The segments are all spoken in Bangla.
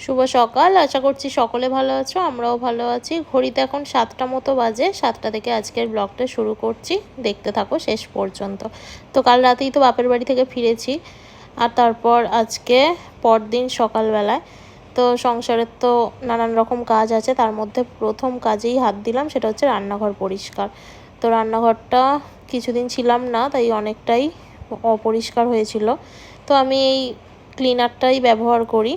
শুভ সকাল, আশা করছি সকলে ভালো আছো, আমরাও ভালো আছি। ঘড়িতে এখন 7টা মতো বাজে। 7টা থেকে আজকের ব্লগটা শুরু করছি, দেখতে থাকো শেষ পর্যন্ত। তো কাল রাতেই তো বাপের বাড়ি থেকে ফিরেছি, আর তারপর আজকে পরদিন সকালবেলায় তো সংসারের তো নানান রকম কাজ আছে, তার মধ্যে প্রথম কাজেই হাত দিলাম, সেটা হচ্ছে রান্নাঘর পরিষ্কার। তো রান্নাঘরটা কিছুদিন ছিলাম না, তাই অনেকটাই অপরিষ্কার হয়েছিল। তো আমি এই ক্লিনারটাই ব্যবহার করি,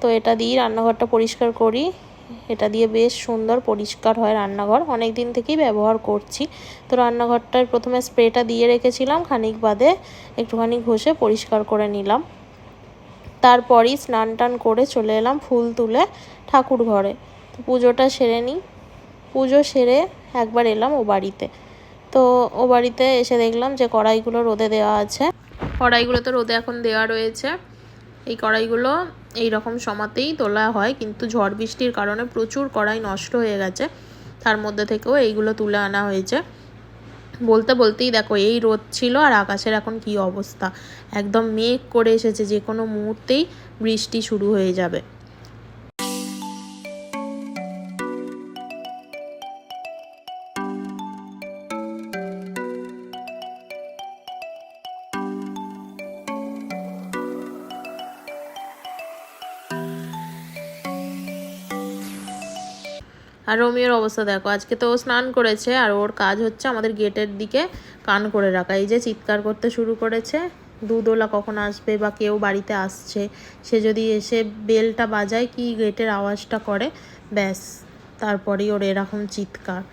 তো এটা দিয়েই রান্নাঘরটা পরিষ্কার করি। এটা দিয়ে বেশ সুন্দর পরিষ্কার হয় রান্নাঘর, অনেক দিন থেকেই ব্যবহার করছি। তো রান্নাঘরটায় প্রথমে স্প্রেটা দিয়ে রেখেছিলাম, খানিক বাদে একটুখানি ঘষে পরিষ্কার করে নিলাম। তারপরই স্নান টান করে চলে এলাম ফুল তুলে ঠাকুর ঘরে। তো পুজোটা সেরে নিই। পুজো সেরে একবার এলাম ও বাড়িতে। তো ও বাড়িতে এসে দেখলাম যে কড়াইগুলো রোদে দেওয়া আছে। কড়াইগুলো তো রোদে এখন দেওয়া রয়েছে। এই কড়াইগুলো এই রকম সময়তেই তোলা হয়, কিন্তু ঝড় বৃষ্টির কারণে প্রচুর কড়াই নষ্ট হয়ে গেছে, তার মধ্যে থেকেও এইগুলো তুলে আনা হয়েছে। বলতে বলতেই দেখো এই রোদ ছিল, আর আকাশের এখন কি অবস্থা, একদম মেঘ করে এসেছে, যে কোনো মুহূর্তেই বৃষ্টি শুরু হয়ে যাবে। আর রোমিওর অবস্থা দেখো, আজকে তো ও স্নান করেছে, আর ওর কাজ হচ্ছে আমাদের গেটের দিকে কান করে রাখা। এই যে চিৎকার করতে শুরু করেছে, দুধওয়ালা কখন আসবে বা কেউ বাড়িতে আসছে, সে যদি এসে বেলটা বাজায় কি গেটের আওয়াজটা করে, ব্যাস তারপরেই ওর এরকম চিৎকার।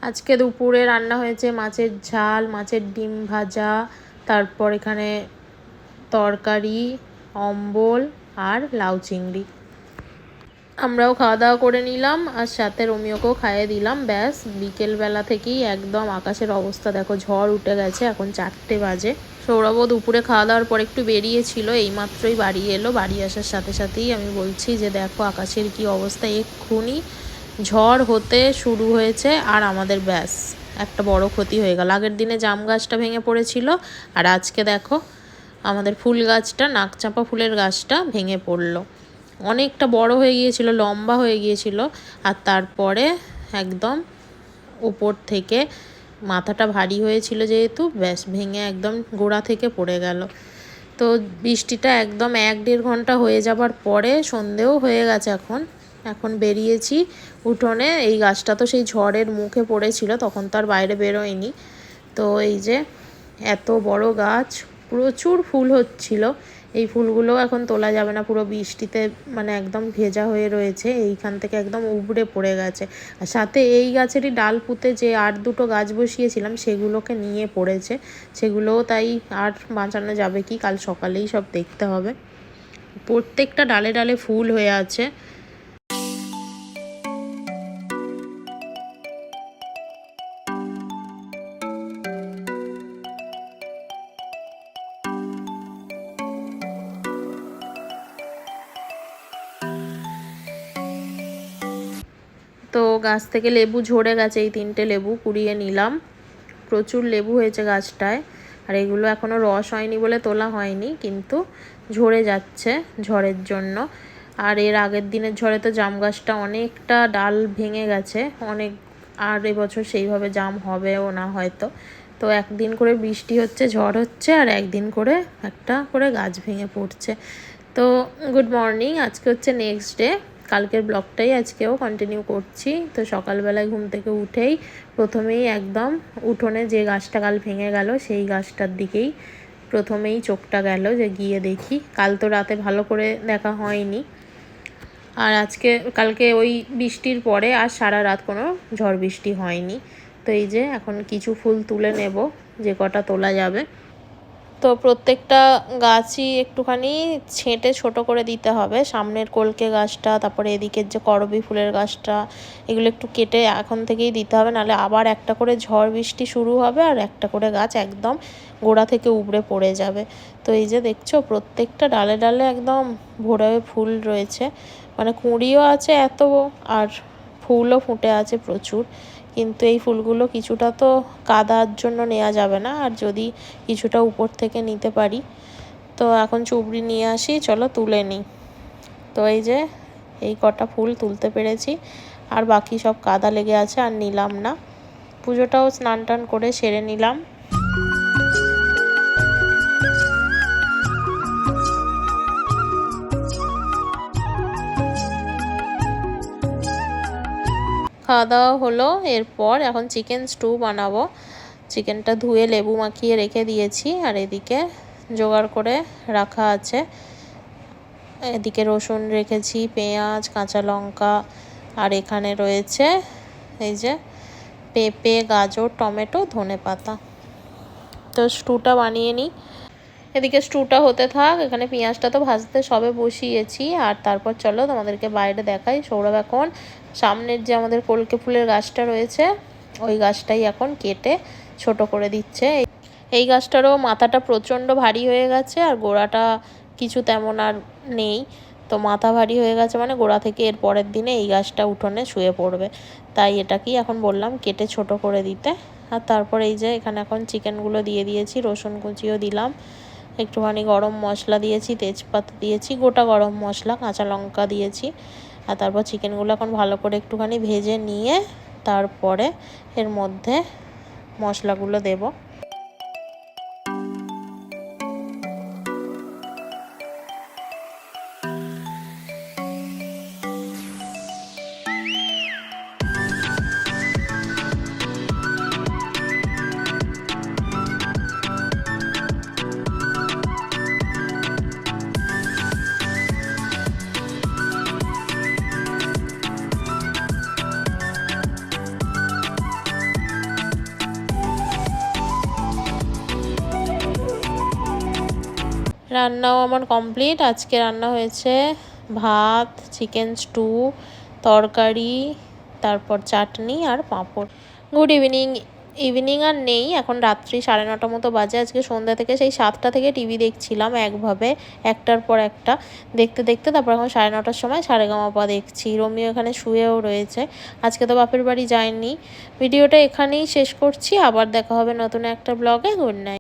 আজকে দুপুরে রান্না হয়েছে মাছের ঝাল, মাছের ডিম ভাজা, তারপর এখানে তরকারি, অম্বল আর লাউ চিংড়ি। আমরাও খাওয়া দাওয়া করে নিলাম, আর সাথে রোমিওকেও খাইয়ে দিলাম। ব্যাস বিকেলবেলা থেকেই একদম আকাশের অবস্থা দেখো, ঝড় উঠে গেছে, এখন 4টে বাজে। সৌরভও দুপুরে খাওয়া দাওয়ার পর একটু বেরিয়েছিল, এইমাত্রই বাড়ি এলো। বাড়ি আসার সাথে সাথেই আমি বলছি যে দেখো আকাশের কি অবস্থা, এক্ষুনি ঝড় হতে শুরু হয়েছে, আর আমাদের ব্যাস একটা বড় ক্ষতি হয়ে গেল। আগের দিনে জাম গাছটা ভেঙে পড়েছিল, আর আজকে দেখো আমাদের ফুল গাছটা, নাকচাঁপা ফুলের গাছটা ভেঙে পড়লো। অনেকটা বড় হয়ে গিয়েছিল, লম্বা হয়ে গিয়েছিল, আর তারপরে একদম উপর থেকে মাথাটা ভারী হয়েছিল যেহেতু, ব্যাস ভেঙে একদম গোড়া থেকে পড়ে গেল। তো বৃষ্টিটা একদম 1-1.5 ঘন্টা হয়ে যাবার পরে সন্ধেও হয়ে গেছে। এখন বেরিয়েছি উঠোনে। এই গাছটা তো সেই ঝড়ের মুখে পড়েছিল, তখন তো আর বাইরে বেরোয়নি। তো এই যে এত বড় গাছ, প্রচুর ফুল হচ্ছিল। এই ফুলগুলো এখন তোলা যাবে না, পুরো বৃষ্টিতে মানে একদম ভেজা হয়ে রয়েছে, এইখান থেকে একদম উবড়ে পড়ে গেছে। আর সাথে এই গাছেরই ডাল পুঁতে যে আর দুটো গাছ বসিয়েছিলাম, সেগুলোকে নিয়ে পড়েছে, সেগুলোও তাই আর বাঁচানো যাবে কি, কাল সকালেই সব দেখতে হবে। প্রত্যেকটা ডালে ডালে ফুল হয়ে আছে। তো গাছ থেকে লেবু ঝরে গেছে, এই 3টে লেবু কুড়িয়ে নিলাম। প্রচুর লেবু হয়েছে গাছটায়, আর এগুলো এখনও রস হয়নি বলে তোলা হয়নি, কিন্তু ঝরে যাচ্ছে ঝড়ের জন্য। আর এর আগের দিনের ঝড়ে তো জাম গাছটা অনেকটা ডাল ভেঙে গেছে অনেক, আর এবছর সেইভাবে জাম হবেও না হয়তো। তো একদিন করে বৃষ্টি হচ্ছে, ঝড় হচ্ছে, আর একদিন করে একটা করে গাছ ভেঙে পড়ছে। তো গুড মর্নিং, আজকে হচ্ছে নেক্সট ডে। কালকের ব্লগটাই আজকেও কন্টিনিউ করছি। তো সকালবেলায় ঘুম থেকে উঠেই প্রথমেই একদম উঠোনে যে গাছটা কাল ভেঙে গেল, সেই গাছটার দিকেই প্রথমেই চোখটা গেল, যে গিয়ে দেখি। কাল তো রাতে ভালো করে দেখা হয়নি, আর কালকে ওই বৃষ্টির পরে আর সারা রাত কোনো ঝড় বৃষ্টি হয়নি। তো এই যে এখন কিছু ফুল তুলে নেব, যে কটা তোলা যাবে। তো প্রত্যেকটা গাছই একটুখানি ছেঁটে ছোট করে দিতে হবে। সামনের কলকে গাছটা, তারপরে এদিকের যে করবী ফুলের গাছটা, এগুলো একটু কেটে এখন থেকেই দিতে হবে, নাহলে আবার একটা করে ঝড় বৃষ্টি শুরু হবে, আর একটা করে গাছ একদম গোড়া থেকে উপড়ে পড়ে যাবে। তো এই যে দেখছো প্রত্যেকটা ডালে ডালে একদম ভরে ফুল রয়েছে, মানে কুঁড়িও আছে এত, আর ফুলও ফুটে আছে প্রচুর। কিন্তু এই ফুলগুলো কিছুটা তো কাদার জন্য নেওয়া যাবে না, আর যদি কিছুটা উপর থেকে নিতে পারি। তো এখন চুবড়ি নিয়ে আসি, চলো তুলে নিই। তো এই যে এই কটা ফুল তুলতে পেরেছি, আর বাকি সব কাদা লেগে আছে, আর নিলাম না। পুজোটাও স্নান টান করে সেরে নিলাম। খাওয়া দাওয়া হলো, এরপর এখন চিকেন স্টু বানাবো। চিকেনটা ধুয়ে লেবু মাখিয়ে রেখে দিয়েছি, আর এদিকে জোগাড় করে রাখা আছে। এদিকে রসুন রেখেছি, পেঁয়াজ, কাঁচা লঙ্কা, আর এখানে রয়েছে এই যে পেঁপে, গাজর, টমেটো, ধনেপাতা। তো স্টুটা বানিয়ে নিই। এদিকে স্টুটা হতে থাক, এখানে পেঁয়াজটা তো ভাজতে সবে বসিয়েছি। আর তারপর চলো তোমাদেরকে বাইরে দেখাই। সৌরভ এখন সামনের যে আমাদের কলকে ফুলের গাছটা রয়েছে, ওই গাছটাই এখন কেটে ছোট করে দিচ্ছে। এই গাছটারও মাথাটা প্রচণ্ড ভারী হয়ে গেছে, আর গোড়াটা কিছু তেমন আর নেই। তো মাথা ভারী হয়ে গেছে মানে গোড়া থেকে এর পরের দিনে এই গাছটা উঠোনে শুয়ে পড়বে। তাই এটাকেই এখন বললাম কেটে ছোট করে দিতে। আর তারপর এই যে এখানে এখন চিকেনগুলো দিয়ে দিয়েছি, রসুন কুচিও দিলাম, একটুখানি গরম মশলা দিয়েছি, তেজপাতা দিয়েছি, গোটা গরম মশলা, কাঁচা লঙ্কা দিয়েছি। আর তারপর চিকেনগুলো এখন ভালো করে একটুখানি ভেজে নিয়ে তারপরে এর মধ্যে মশলাগুলো দেব। রান্নাও আমার কমপ্লিট। আজকে রান্না হয়েছে ভাত, চিকেন স্টু, তরকারি, তারপর চাটনি আর পাঁপড়। Good evening. ইভিনিং আর নেই, এখন রাত্রি 9:30 মতো বাজে। আজকে সন্ধ্যা থেকে সেই 7টা থেকে টিভি দেখছিলাম একভাবে, একটার পর একটা দেখতে দেখতে। তারপর এখন 9:30টার সময় সারেগামাপা দেখছি। রোমিও এখানে শুয়েও রয়েছে। আজকে তো বাপের বাড়ি যায়নি। ভিডিওটা এখানেই শেষ করছি, আবার দেখা হবে নতুন একটা ব্লগে। Good night.